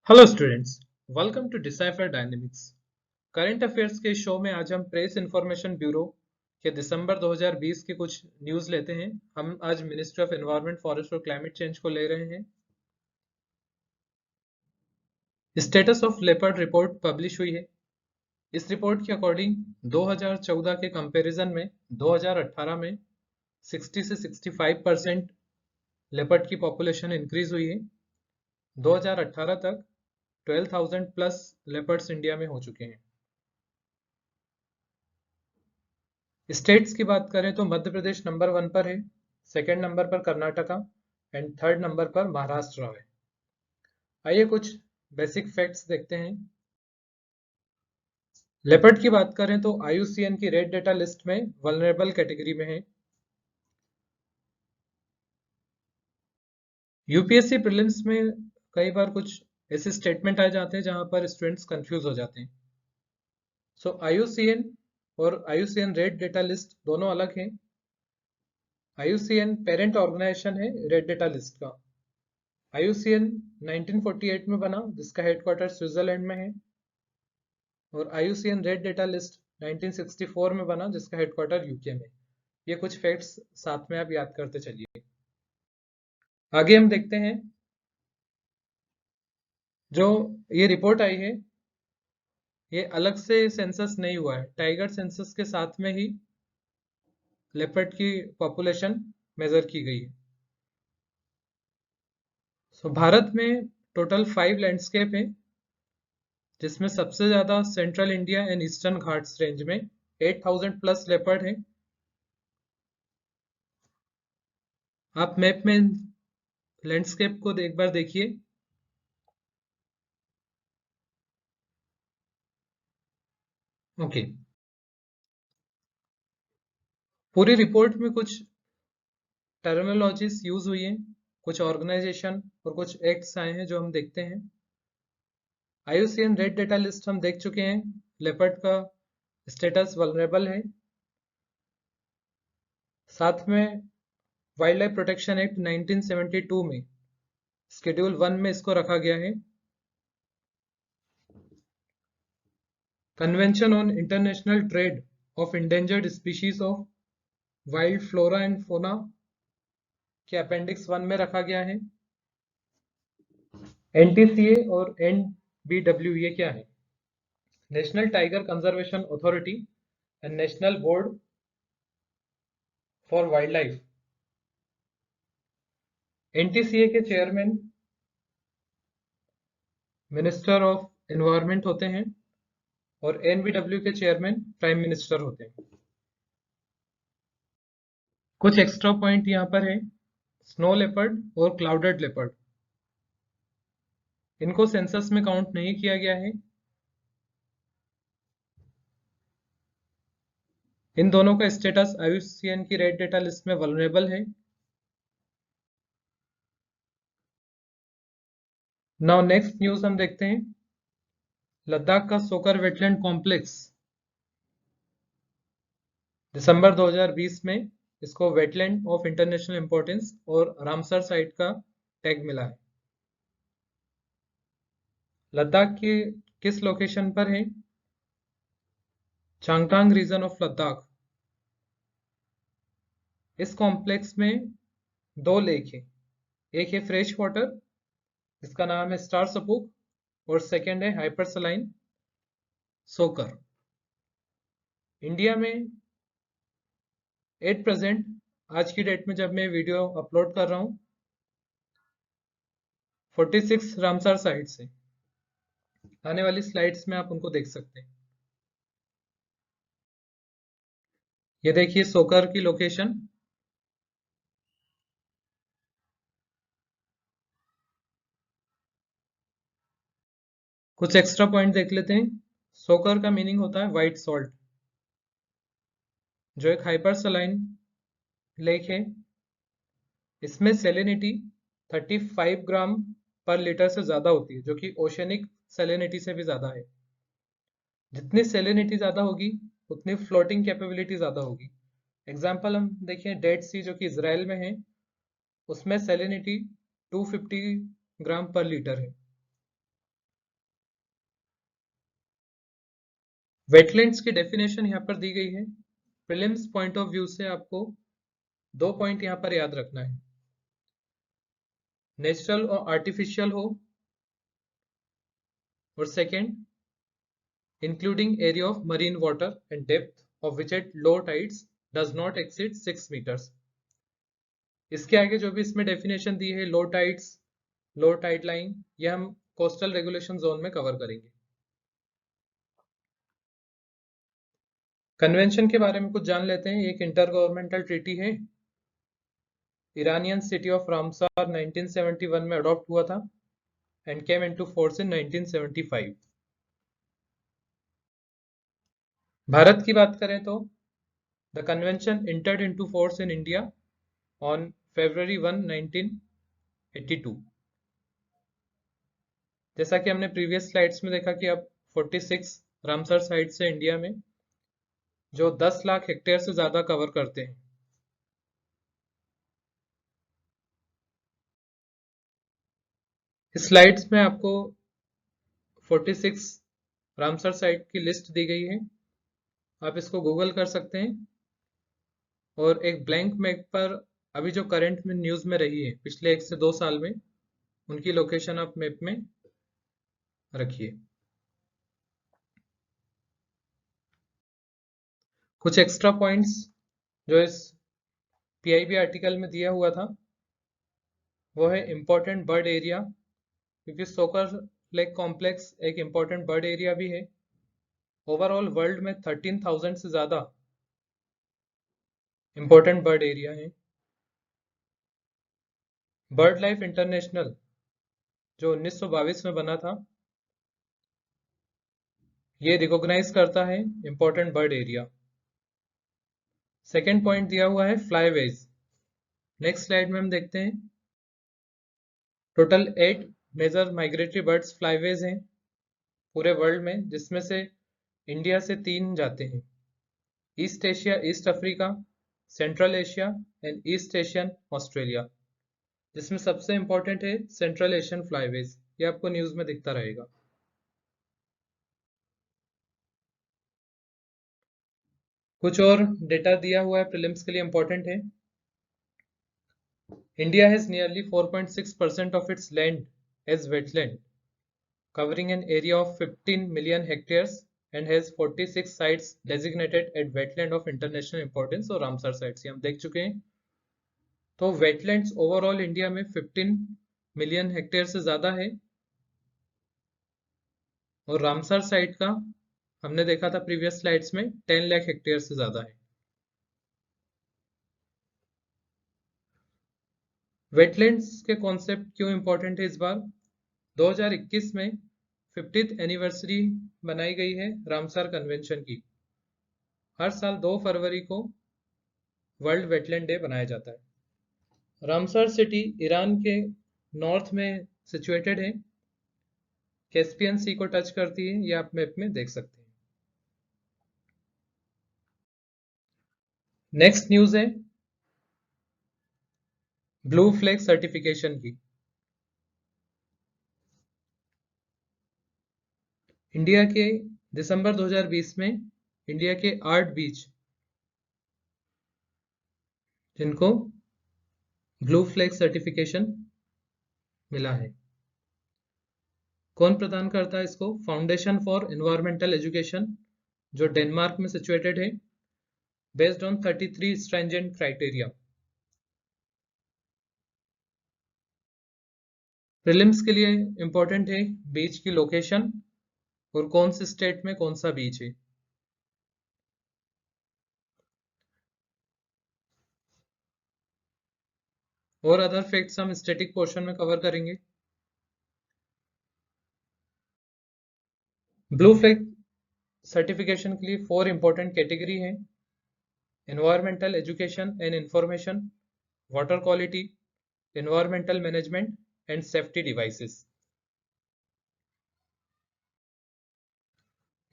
Hello students, welcome to decipher dynamics. Current affairs के show में आज हम प्रेस इंफॉर्मेशन ब्यूरो के दिसंबर 2020 के कुछ न्यूज़ लेते हैं। हम आज मिनिस्ट्री ऑफ एनवायरनमेंट, फॉरेस्ट और क्लाइमेट चेंज को ले रहे हैं। Status of leopard report publish हुई है। इस रिपोर्ट के अकॉर्डिंग 2014 के कंपैरिजन में 2018 में 60 से 65% लेपर्ड की पॉपुलेशन इंक्रीज हुई है। 2018 तक 12,000 प्लस लेपर्ड्स इंडिया में हो चुके हैं। स्टेट्स की बात करें तो मध्य प्रदेश नंबर 1 पर है, सेकंड नंबर पर कर्नाटका एंड थर्ड नंबर पर महाराष्ट्र है। आइए कुछ बेसिक फैक्ट्स देखते हैं। लेपर्ड की बात करें तो IUCN की रेड डेटा लिस्ट में वल्नरेबल कैटेगरी में है। यूपीएससी प्रीलिम्स में कई बार कुछ ऐसे स्टेटमेंट आ जाते हैं जहां पर स्टूडेंट्स कंफ्यूज हो जाते हैं। सो IUCN और IUCN रेड डेटा लिस्ट दोनों अलग हैं। IUCN पेरेंट ऑर्गेनाइजेशन है रेड डेटा लिस्ट का। IUCN 1948 में बना, जिसका हेडक्वार्टर स्विट्जरलैंड में है, और IUCN रेड डेटा लिस्ट 1964 में बना, जिसका हेडक्वार्टर यूके में। ये कुछ फैक्ट्स साथ में आप याद करते चलिए। आगे हम देखते हैं, जो ये रिपोर्ट आई है ये अलग से सेंसस नहीं हुआ है, टाइगर सेंसस के साथ में ही लेपर्ड की पॉपुलेशन मेजर की गई है। सो भारत में टोटल 5 लैंडस्केप है, जिसमें सबसे ज्यादा central India and eastern Ghats range में 8,000 प्लस लेपर्ड है। आप मैप में लैंडस्केप को एक बार देखिए। ओके, पूरी रिपोर्ट में कुछ टर्मिनोलॉजीज यूज हुई है, कुछ ऑर्गेनाइजेशन और कुछ एक्ट्स आए हैं जो हम देखते हैं। IUCN रेड डेटा लिस्ट हम देख चुके हैं। लेपर्ड का स्टेटस वल्नरेबल है। साथ में वाइल्ड लाइफ प्रोटेक्शन एक्ट 1972 में शेड्यूल 1 में इसको रखा गया है। Convention on international trade off endangered species of wild flora and fauna के अपेंडिक्स 1 में रखा गया है। NTCA और NBW ये क्या है? National tiger conservation authority and national board for wild life. NTCA के चेयरमैन मिनिस्टर ऑफ एनवायरनमेंट होते हैं और NBW के चेयरमैन प्राइम मिनिस्टर होते हैं। कुछ एक्स्ट्रा पॉइंट यहाँ पर है। स्नो लेपर्ड और क्लाउडेड लेपर्ड, इनको सेंसस में काउंट नहीं किया गया है। इन दोनों का स्टेटस IUCN की रेड डेटा लिस्ट में वल्नरेबल है। नाउ नेक्स्ट न्यूज हम देखते हैं। लद्दाख का सोकर वेटलैंड कॉम्प्लेक्स दिसंबर 2020 में इसको वेटलैंड ऑफ इंटरनेशनल इंपॉर्टेंस और रामसर साइट का टैग मिला है। लद्दाख के किस लोकेशन पर है? चांगटांग रीजन ऑफ लद्दाख। इस कॉम्प्लेक्स में 2 लेक है। एक है फ्रेश वाटर, जिसका नाम है स्टार सपूक, और सेकेंड है हाइपरसलाइन सोकर। इंडिया में एट प्रेजेंट, आज की डेट में जब मैं वीडियो अपलोड कर रहा हूँ, 46 रामसर साइट्स है। आने वाली स्लाइड्स में आप उनको देख सकते हैं। ये देखिए सोकर की लोकेशन। कुछ एक्स्ट्रा पॉइंट देख लेते हैं। सोकर का मीनिंग होता है व्हाइट सॉल्ट, जो एक हाइपरसलाइन लेक है। इसमें सेलेनिटी 35 ग्राम पर लीटर से ज्यादा होती है, जो कि ओशनिक सेलेनिटी से भी ज्यादा है। जितनी सेलेनिटी ज्यादा होगी उतनी फ्लोटिंग कैपेबिलिटी ज्यादा होगी। एग्जाम्पल हम देखें, डेड सी जो कि इजराइल में है, उसमें सेलेनिटी 250 ग्राम पर लीटर है। वेटलैंड्स की डेफिनेशन यहाँ पर दी गई है। प्रीलिम्स पॉइंट ऑफ व्यू से आपको 2 पॉइंट यहाँ पर याद रखना है, नेचुरल और आर्टिफिशियल हो, और second including area of marine water and depth of which at low tides does not exceed 6 meters। इसके आगे जो भी इसमें डेफिनेशन दी है, low tides, low tide line, ये हम कोस्टल रेगुलेशन जोन में कवर करेंगे। कन्वेंशन के बारे में कुछ जान लेते हैं। एक इंटर गवर्नमेंटल ट्रीटी है, ईरानियन सिटी ऑफ रामसार 1971 में अडॉप्ट हुआ था and came into force in 1975। Bharat की बात करें तो the convention entered into force in India on February 1, 1982। जैसा कि हमने प्रीवियस स्लाइड्स में देखा कि अब 46 रामसर साइट्स है इंडिया में जो 10 लाख हेक्टेयर से ज्यादा कवर करते हैं। इस स्लाइड्स में आपको 46 रामसर साइट की लिस्ट दी गई है, आप इसको गूगल कर सकते हैं। और एक ब्लैंक मैप पर अभी जो करंट में न्यूज में रही है पिछले 1 से 2 साल में, उनकी लोकेशन आप मैप में रखिए। कुछ एक्स्ट्रा पॉइंट्स जो इस पीआईबी आर्टिकल में दिया हुआ था वो है इम्पोर्टेंट बर्ड एरिया, क्योंकि सोकर लेक कॉम्प्लेक्स एक इम्पोर्टेंट बर्ड एरिया भी है। ओवरऑल वर्ल्ड में 13,000 से ज्यादा इम्पोर्टेंट बर्ड एरिया है। बर्ड लाइफ इंटरनेशनल जो 1922 में बना था, ये रिकॉग्नाइज करता है important bird area. Second point दिया हुआ है फ्लाईवेज। नेक्स्ट स्लाइड में हम देखते हैं। Total 8 major migratory birds flyways हैं पूरे वर्ल्ड में, जिसमें से इंडिया से 3 जाते हैं, east Asia, east Africa, central Asia and east Asian Australia, जिसमें सबसे इंपॉर्टेंट है सेंट्रल एशियन फ्लाईवेज। ये आपको न्यूज में दिखता रहेगा। कुछ और डेटा दिया हुआ है प्रीलिम्स के लिए इंपॉर्टेंट है। India has nearly 4.6% of its land as wetland covering an area of 15 million hectares and has 46 sites designated at wetland of international importance और रामसर साइट्स हम देख चुके हैं। तो वेटलैंड्स ओवरऑल इंडिया में 15 मिलियन हेक्टेयर से ज्यादा है, और रामसर साइट का हमने देखा था प्रीवियस स्लाइड्स में 10 लाख हेक्टेयर से ज्यादा है। वेटलैंड्स के कॉन्सेप्ट क्यों इंपॉर्टेंट है इस बार? 2021 में 50th एनिवर्सरी बनाई गई है रामसर कन्वेंशन की। हर साल 2 फरवरी को वर्ल्ड वेटलैंड डे बनाया जाता है। रामसर सिटी ईरान के नॉर्थ में सिचुएटेड है, कैस्पियन सी को टच करती है, ये आप मैप में देख सकते हैं। नेक्स्ट न्यूज है ब्लू फ्लैग सर्टिफिकेशन की। इंडिया के दिसंबर 2020 में इंडिया के 8 बीच जिनको ब्लू फ्लैग सर्टिफिकेशन मिला है। कौन प्रदान करता है इसको? फाउंडेशन फॉर एनवायरमेंटल एजुकेशन जो डेनमार्क में सिचुएटेड है, based on 33 stringent criteria. Prelims के लिए इंपॉर्टेंट है बीच की लोकेशन और कौन से स्टेट में कौन सा बीच है। और अदर फैक्ट्स हम स्टैटिक पोर्शन में कवर करेंगे। ब्लू फ्लैग सर्टिफिकेशन के लिए 4 इंपॉर्टेंट कैटेगरी हैं: environmental education and information, water quality, environmental management and safety devices.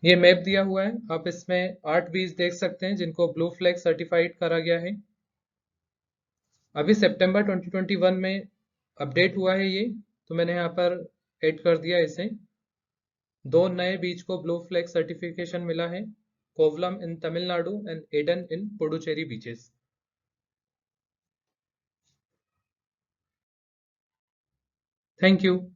ये मैप दिया हुआ है, आप इसमें 8 बीच देख सकते हैं जिनको ब्लू फ्लैग सर्टिफाइड करा गया है। अभी सितंबर 2021 में अपडेट हुआ है ये, तो मैंने यहाँ पर ऐड कर दिया इसे। 2 नए बीच को ब्लू फ्लैग सर्टिफिकेशन मिला है, Kovalam in Tamil Nadu and Eden in Puducherry beaches. Thank you.